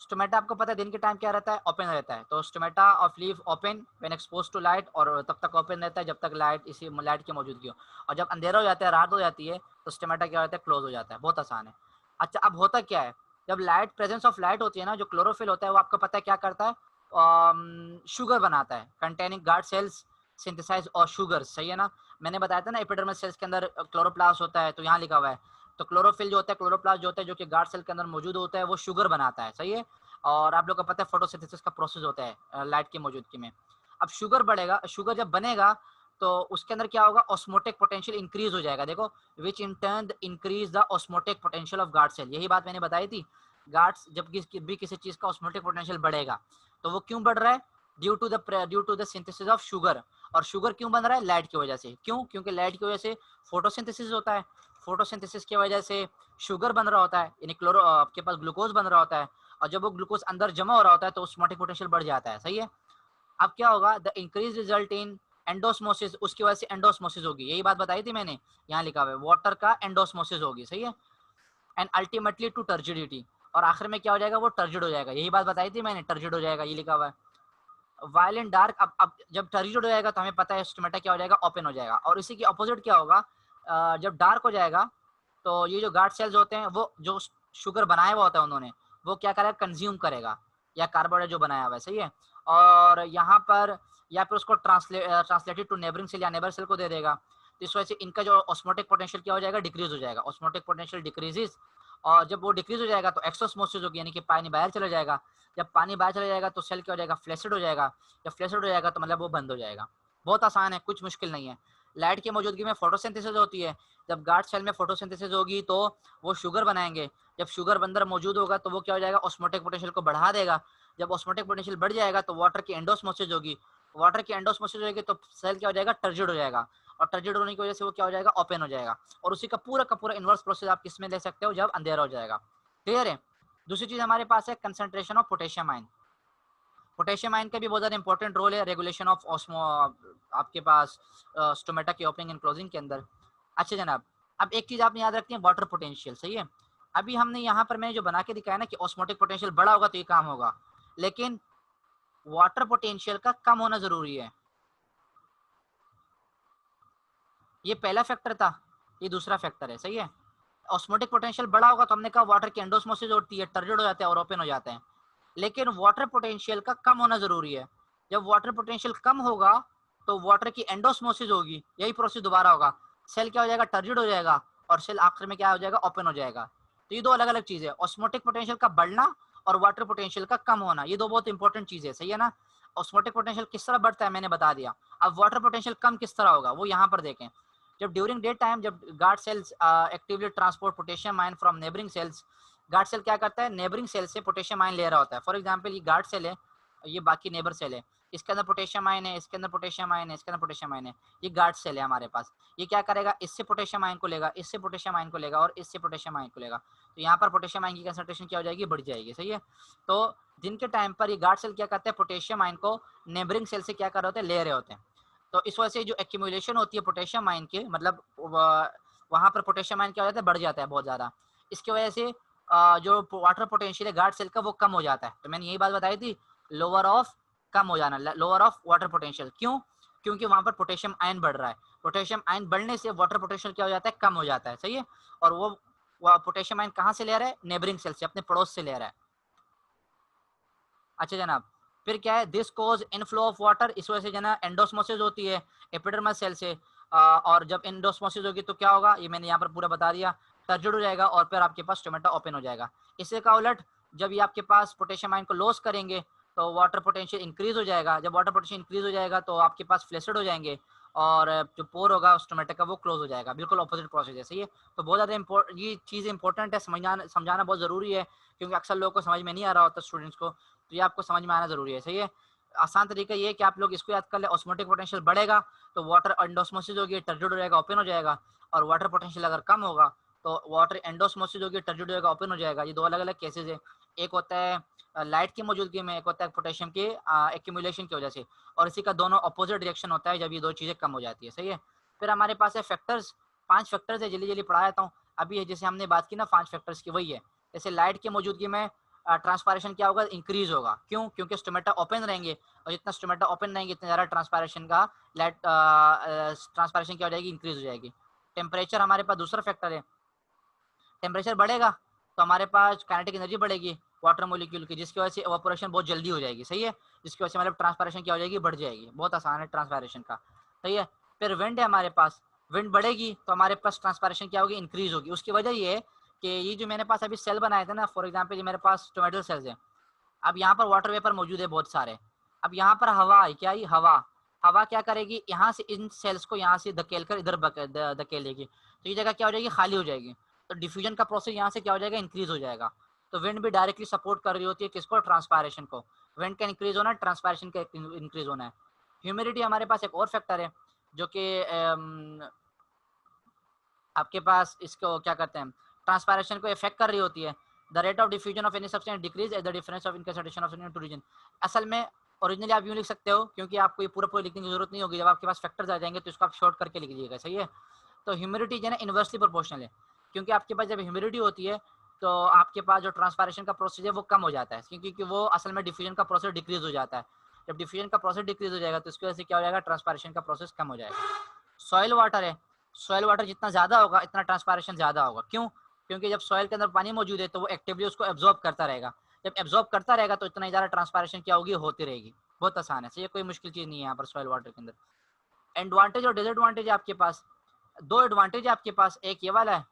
स्टोमेटा आपको पता है दिन के टाइम क्या रहता है, ओपन रहता है, तो stomata of leaf open when expose to light, और तब तक ओपन रहता है जब तक लाइट, इसी लाइट की मौजूदगी हो। और जब अंधेरा हो जाता है, रात हो जाती है, तो स्टोमेटा क्या होता है, क्लोज हो जाता है। बहुत आसान है। अच्छा, अब होता क्या है, जब लाइट, प्रेजेंस ऑफ लाइट होती है ना, जो क्लोरोफिल होता है वो आपको पता है क्या करता है, शुगर बनाता है, कंटेनिंग गार्ड सेल्स सिंथेसाइज और शुगर, सही है ना। मैंने बताया था ना एपिडर्मल सेल्स के अंदर क्लोरोप्लास्ट होता है, तो यहाँ लिखा हुआ है, तो क्लोरोफिल जो होता है, क्लोरोप्लास्ट जो होता है, जो कि गार्ड सेल के अंदर मौजूद होता है, वो शुगर बनाता है, सही है। और आप लोग को पता है फोटोसिंथेसिस का प्रोसेस होता है लाइट की मौजूदगी में। अब शुगर बढ़ेगा, शुगर जब बनेगा तो उसके अंदर क्या होगा, ऑस्मोटिक पोटेंशियल इंक्रीज हो जाएगा। देखो, which in turn increase the osmotic potential of guard cell, यही बात मैंने बताई थी। गार्ड्स जब भी किसी चीज का ऑस्मोटिक पोटेंशियल बढ़ेगा, तो वो क्यों बढ़ रहा है, due to the synthesis of sugar. और शुगर क्यों बन रहा है, लाइट की वजह से। क्यों, क्योंकि लाइट की वजह से फोटोसिंथेसिस होता है, फोटोसिंथेसिस की वजह से शुगर बन रहा होता है, यानी क्लोरो आपके पास ग्लूकोज बन रहा होता है, और जब वो ग्लूकोज अंदर जमा हो रहा होता है तो ऑस्मोटिक पोटेंशियल बढ़ जाता है, सही है। अब क्या होगा, the increase result in endosmosis, उसकी वजह से एंडोस्मोसिस होगी, यही बात बताई थी मैंने, यहाँ लिखा हुआ है, वाटर का एंडोस्मोसिस होगी, सही है। एंड अल्टीमेटली टू टर्जिडिटी, और आखिर में क्या हो जाएगा, वो टर्जिड हो जाएगा, यही बात बताई थी मैंने, टर्जिड हो जाएगा, ये लिखा हुआ है। वायलेंट डार्क, अब जब टर्जिड हो जाएगा तो हमें पता है स्टोमेटा क्या हो जाएगा, ओपन हो जाएगा। और इसी के ऑपोजिट क्या होगा, जब डार्क हो जाएगा तो ये जो गार्ड सेल्स होते हैं, वो जो शुगर बनाया हुआ होता है उन्होंने, वो क्या करेगा, कंज्यूम करेगा, या कार्बोहाइड्रेट जो बनाया हुआ है, सही है। और यहाँ पर या फिर उसको ट्रांसलेटेड टू नेबरिंग सेल या नेबर सेल को दे देगा। तो इस वजह से इनका जो ऑस्मोटिक पोटेंशियल क्या हो जाएगा, डिक्रीज हो जाएगा, ऑस्मोटिक पोटेंशियल डिक्रीजेस, और जब वो डिक्रीज हो जाएगा तो एक्सोस्मोसिस होगी, यानी कि पानी बाहर चला जाएगा। जब पानी बाहर चला जाएगा तो सेल क्या हो जाएगा, फ्लैसिड हो जाएगा। जब फ्लैसिड हो जाएगा तो मतलब वो बंद हो जाएगा। बहुत आसान है, कुछ मुश्किल नहीं है। लाइट की मौजूदगी में फोटोसिंथेसिस होती है। जब गार्ड सेल में फोटोसिंथेसिस होगी तो वो शुगर बनाएंगे। जब शुगर अंदर मौजूद होगा तो वो क्या हो जाएगा, ऑस्मोटिक पोटेंशियल को बढ़ा देगा। जब ऑस्मोटिक पोटेंशियल बढ़ जाएगा तो वाटर की एंडोस्मोसिस होगी। वाटर की एंडोस्मोसिस होगी तो सेल क्या हो जाएगा, टर्जिड हो जाएगा। और टर्जिड होने की वजह से वो क्या हो जाएगा, ओपन हो जाएगा। और उसी का पूरा इन्वर्स प्रोसेस आप किसमें ले सकते हो, जब अंधेरा हो जाएगा। क्लियर है। दूसरी चीज हमारे पास है concentration of potassium ion. Potassium ion का भी बहुत ज्यादा इंपॉर्टेंट रोल है रेगुलेशन ऑफ ऑस्मो, आपके पास स्टोमेटा की ओपनिंग एंड क्लोजिंग के अंदर। अच्छा जनाब, अब एक चीज आपने याद रखती है, वाटर पोटेंशियल, सही है। अभी हमने यहाँ पर मैंने जो बना के दिखाया ना कि ऑस्मोटिक पोटेंशियल बड़ा होगा तो ये काम होगा, लेकिन वाटर पोटेंशियल का कम होना जरूरी है। ये पहला फैक्टर था, ये दूसरा फैक्टर है, सही है। ऑस्मोटिक पोटेंशियल बड़ा होगा तो हमने कहा वाटर की एंडोस्मोसिस होती है, टर्जिड हो जाते हैं और ओपन हो जाते हैं। लेकिन वाटर पोटेंशियल का कम होना जरूरी है। जब वाटर पोटेंशियल कम होगा तो वाटर की एंडोस्मोसिस होगी, यही प्रोसेस दोबारा होगा। सेल क्या हो जाएगा, टर्जिड हो जाएगा, और सेल आखिर में क्या हो जाएगा, ओपन हो जाएगा। तो ये दो अलग अलग चीजें, ऑस्मोटिक पोटेंशियल का बढ़ना और वाटर पोटेंशियल का कम होना, ये दो बहुत इंपॉर्टेंट चीजें, सही है ना। ऑस्मोटिक पोटेंशियल किस तरह बढ़ता है मैंने बता दिया। अब वाटर पोटेंशियल कम किस तरह होगा वो यहाँ पर देखें। जब ड्यूरिंग डे टाइम जब guard cells actively transport potassium ion from neighbouring cells, guard cell क्या करता है, नेबरिंग सेल से पोटेशियम आयन ले रहा होता है। फॉर एग्जांपल ये गार्ड सेल है, ये बाकी नेबर सेल है, इसके अंदर पोटेशियम आयन है, इसके अंदर पोटेशियम आयन है, इसके अंदर पोटेशियम आयन है। ये गार्ड सेल है हमारे पास। ये क्या करेगा, इससे पोटेशियम आयन को लेगा, इससे पोटेशियम आयन को लेगा और इससे पोटेशियम आयन को लेगा। तो यहाँ पर पोटेशियम आयन की कंसंट्रेशन क्या हो जाएगी, बढ़ जाएगी, सही है। तो दिन के टाइम पर ये गार्ड सेल क्या करते हैं, पोटेशियम आयन को नेबरिंग सेल से क्या कर रहे होते हैं, ले रहे होते हैं। तो इस वजह से जो एक्यूमुलेशन होती है पोटेशियम आयन के, मतलब वहाँ पर पोटेशियम आयन क्या हो जाता है, बढ़ जाता है बहुत ज़्यादा। इसकी वजह से जो वाटर पोटेंशियल है गार्ड सेल का वो कम हो जाता है। तो मैंने यही बात बताई थी, लोअर ऑफ कम हो जाना, लोअर ऑफ वाटर पोटेंशियल। क्यों, क्योंकि वहाँ पर पोटेशियम आयन बढ़ रहा है। पोटेशियम आयन बढ़ने से वाटर पोटेंशियल क्या हो जाता है, कम हो जाता है, सही है। और वो पोटेशियम आयन कहाँ से ले रहा है, नेबरिंग सेल से, अपने पड़ोस से ले रहा है। अच्छा जनाब, फिर क्या है, this cause inflow of water, इस वजह से जना एंडोस्मोसिस होती है एपिडर्मस सेल से। और जब एंडोस्मोसिस होगी तो क्या होगा, ये मैंने यहाँ पर पूरा बता दिया, टर्जिड हो जाएगा और फिर आपके पास स्टोमेटा ओपन हो जाएगा। इससे का उलट जब ये आपके पास पोटेशियम आयन को लॉस करेंगे तो वाटर पोटेंशियल इंक्रीज हो जाएगा। जब वाटर पोटेंशियल इंक्रीज हो जाएगा तो आपके पास फ्लैसिड हो जाएंगे और जो पोर होगा स्टोमेटा का वो क्लोज हो जाएगा। बिल्कुल ऑपोजिट प्रोसेस है, सही है। तो बहुत ज़्यादा ये चीज़ इंपॉर्टेंट है, समझाना बहुत ज़रूरी है, क्योंकि अक्सर लोगों को समझ में नहीं आ रहा होता स्टूडेंट्स को, तो ये आपको समझ में आना जरूरी है, सही है। आसान तरीका ये है कि आप लोग इसको याद कर ले, ऑस्मोटिक पोटेंशियल बढ़ेगा तो वाटर एंडोस्मोसिस होगी, टर्जिड हो जाएगा, ओपन हो जाएगा। और वाटर पोटेंशियल अगर कम होगा तो वाटर एंडोस्मोसिस होगी, टर्जिड हो जाएगा, ओपन हो जाएगा। ये दो अलग अलग केसेस है, एक होता है लाइट की मौजूदगी में, एक होता है पोटेशियम के एक्यूमुलेशन की वजह से। और इसी का दोनों अपोजिट रिएक्शन होता है जब ये दो चीज़ें कम हो जाती है, सही है। फिर हमारे पास है फैक्टर्स, 5 फैक्टर्स है, जल्दी जल्दी पढ़ा देता हूँ। अभी जैसे हमने बात की ना 5 फैक्टर्स की, वही है। जैसे लाइट की मौजूदगी में ट्रांसपायरेशन क्या होगा, इंक्रीज होगा। क्यों, क्योंकि स्टोमेटा ओपन रहेंगे, और जितना स्टोमेटा ओपन रहेंगे इतना ज़्यादा ट्रांसपायरेशन का लाइट ट्रांसपायरेशन क्या हो जाएगी, इंक्रीज हो जाएगी। टेम्परेचर हमारे पास दूसरा फैक्टर है। टेम्परेचर बढ़ेगा तो हमारे पास काइनेटिक एनर्जी बढ़ेगी वाटर मोलिक्यूल की, जिसकी वजह से एवापोरेशन बहुत जल्दी हो जाएगी, सही है। जिसकी वजह से मतलब ट्रांसपायरेशन क्या हो जाएगी, बढ़ जाएगी। बहुत आसान है ट्रांसपायरेशन का, सही है। फिर विंड है हमारे पास, विंड बढ़ेगी तो हमारे पास ट्रांसपायरेशन क्या होगी, इंक्रीज होगी। उसकी वजह ये है कि ये जो मैंने पास अभी सेल बनाए थे ना, फॉर एग्जाम्पल ये मेरे पास टोमेटो सेल्स है। अब यहाँ पर वाटर वेपर मौजूद है बहुत सारे। अब यहाँ पर हवा है, क्या, ये हवा, हवा क्या करेगी, यहाँ से इन सेल्स को यहाँ से धकेल कर इधर धकेलेगी, तो ये जगह क्या हो जाएगी, खाली हो जाएगी। तो डिफ्यूजन का प्रोसेस यहाँ से क्या हो जाएगा, इंक्रीज हो जाएगा। तो विंड भी डायरेक्टली सपोर्ट कर रही होती है किसको, ट्रांसपायरेशन को। विंड का इंक्रीज होना है, ट्रांसपायरेशन का इंक्रीज होना है। ह्यूमिडिटी हमारे पास एक और फैक्टर है जो कि आपके पास इसको क्या कहते हैं, ट्रांसपायरेशन को इफेक्ट कर रही होती है। The rate of diffusion of any substance decrease as the difference of इंकैसेशन ऑफ टू रीजन। असल में ओरिजिनली आप यूं लिख सकते हो, क्योंकि आपको ये पूरा लिखने की जरूरत नहीं होगी, जब आपके पास फैक्टर्स आ जाएंगे तो इसको आप शॉर्ट करके लिख लीजिएगा, सही है। तो ह्यूमिडिटी जो है ना इन्वर्सली प्रोपोर्शनल है, क्योंकि आपके पास जब ह्यूमिडिटी होती है तो आपके पास जो ट्रांसपायरेशन का प्रोसेस है वो कम हो जाता है, क्योंकि वो असल में डिफ्यूजन का प्रोसेस डिक्रीज हो जाता है। जब डिफ्यूजन का प्रोसेस डिक्रीज हो जाएगा तो इसकी वजह से क्या हो जाएगा, ट्रांसपायरेशन का प्रोसेस कम हो जाएगा। सॉइल वाटर है, सॉइल वाटर जितना ज़्यादा होगा इतना ट्रांसपायरेशन ज़्यादा होगा। क्यों, क्योंकि जब सॉइल के अंदर पानी मौजूद है तो वो एक्टिवली उसको एब्जॉर्ब करता रहेगा। जब एब्जॉर्ब करता रहेगा तो इतना ज़्यादा ट्रांसपायरेशन क्या होगी, होती रहेगी। बहुत आसान है, सही है, कोई मुश्किल चीज़ नहीं है यहाँ पर सॉइल वाटर के अंदर। एडवांटेज और डिसएडवांटेज है आपके पास, दो एडवांटेज है आपके पास, एक ये वाला है,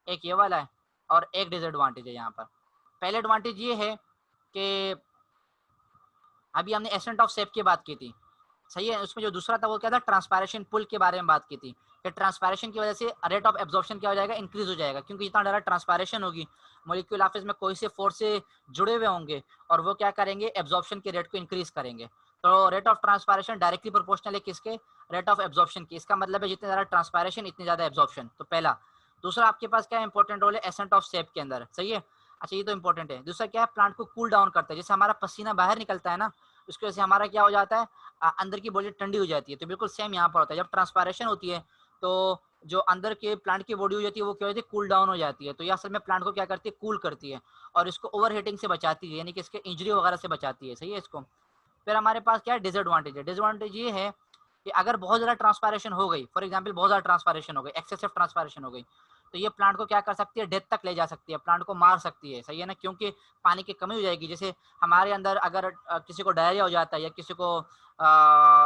एक ये वाला है, और एक डिसएडवांटेज है यहाँ पर। पहले एडवांटेज ये है कि अभी हमने एसेंट ऑफ सेप की बात की थी, सही है। उसमें जो दूसरा था वो क्या था, ट्रांसपायरेशन पुल के बारे में बात की थी कि ट्रांसपायरेशन की वजह से रेट ऑफ एब्जॉर्प्शन क्या हो जाएगा, इंक्रीज हो जाएगा, क्योंकि जितना ज़्यादा ट्रांसपायरेशन होगी मॉलिक्यूल ऑफिस में कोई से फोर्स से जुड़े हुए होंगे और वो क्या करेंगे, एब्जॉर्प्शन के रेट को इंक्रीज करेंगे। तो rate of transpiration directly proportional है किसके, रेट ऑफ एब्जॉर्प्शन की। इसका मतलब है जितने ज़्यादा ट्रांसपायरेशन इतनी ज़्यादा एब्जॉर्प्शन, तो पहला। दूसरा आपके पास क्या इंपॉर्टेंट रोल है, एसेंट ऑफ सेप के अंदर, सही है। अच्छा ये तो इंपॉर्टेंट है। दूसरा क्या है, प्लांट को कूल डाउन करता है, जैसे हमारा पसीना बाहर निकलता है ना, उसकी वजह से हमारा क्या हो जाता है, अंदर की बॉडी ठंडी हो जाती है। तो बिल्कुल सेम यहाँ पर होता है, जब ट्रांसपायरेशन होती है तो जो अंदर के प्लांट की बॉडी हो जाती है वो क्या होती है, कूल डाउन हो जाती है। तो ये असल में प्लांट को क्या करती है, कूल करती है और इसको ओवर हीटिंग से बचाती है, यानी कि इसके इंजरी वगैरह से बचाती है, सही है इसको। फिर हमारे पास क्या है, डिसएडवांटेज है। डिसएडवांटेज ये है कि अगर बहुत ज़्यादा ट्रांसपायरेशन हो गई, फॉर एग्जाम्पल बहुत ज़्यादा ट्रांसपायरेशन हो गई, एक्सेसिव ट्रांसपायरेशन हो गई, तो ये प्लांट को क्या कर सकती है, डेथ तक ले जा सकती है, प्लांट को मार सकती है, सही है ना, क्योंकि पानी की कमी हो जाएगी। जैसे हमारे अंदर अगर किसी को डायरिया हो जाता है या किसी को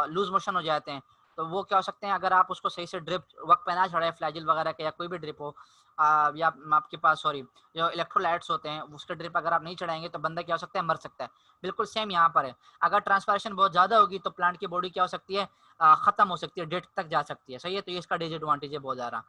लूज मोशन हो जाते हैं, तो वो क्या हो सकते हैं, अगर आप उसको सही से ड्रिप वक्त पे ना चढ़ाए, फ्लैजिल वगैरह के या कोई भी ड्रिप हो, या आपके पास सॉरी जो इलेक्ट्रोलाइट्स होते हैं उसके ड्रिप अगर आप नहीं चढ़ाएंगे तो बंदा क्या हो सकता है, मर सकता है। बिल्कुल सेम यहाँ पर है, अगर ट्रांसपायरेशन बहुत ज़्यादा होगी तो प्लांट की बॉडी क्या हो सकती है, ख़त्म हो सकती है, डेथ तक जा सकती है, सही है। तो ये इसका डिसएडवांटेज है बहुत ज़्यादा।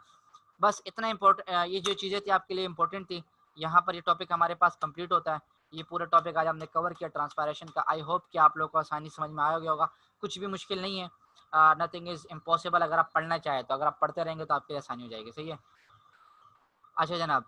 बस इतना इम्पोर्टेंट, ये जो चीज़ें थी आपके लिए इम्पोर्टेंट थी। यहाँ पर ये टॉपिक हमारे पास कंप्लीट होता है। ये पूरा टॉपिक आज हमने कवर किया ट्रांसपायरेशन का। आई होप कि आप लोगों को आसानी समझ में आया गया होगा, कुछ भी मुश्किल नहीं है। नथिंग इज़ इम्पॉसिबल, अगर आप पढ़ना चाहें तो, अगर आप पढ़ते रहेंगे तो आपके लिए आसानी हो जाएगी, सही है। अच्छा जनाब,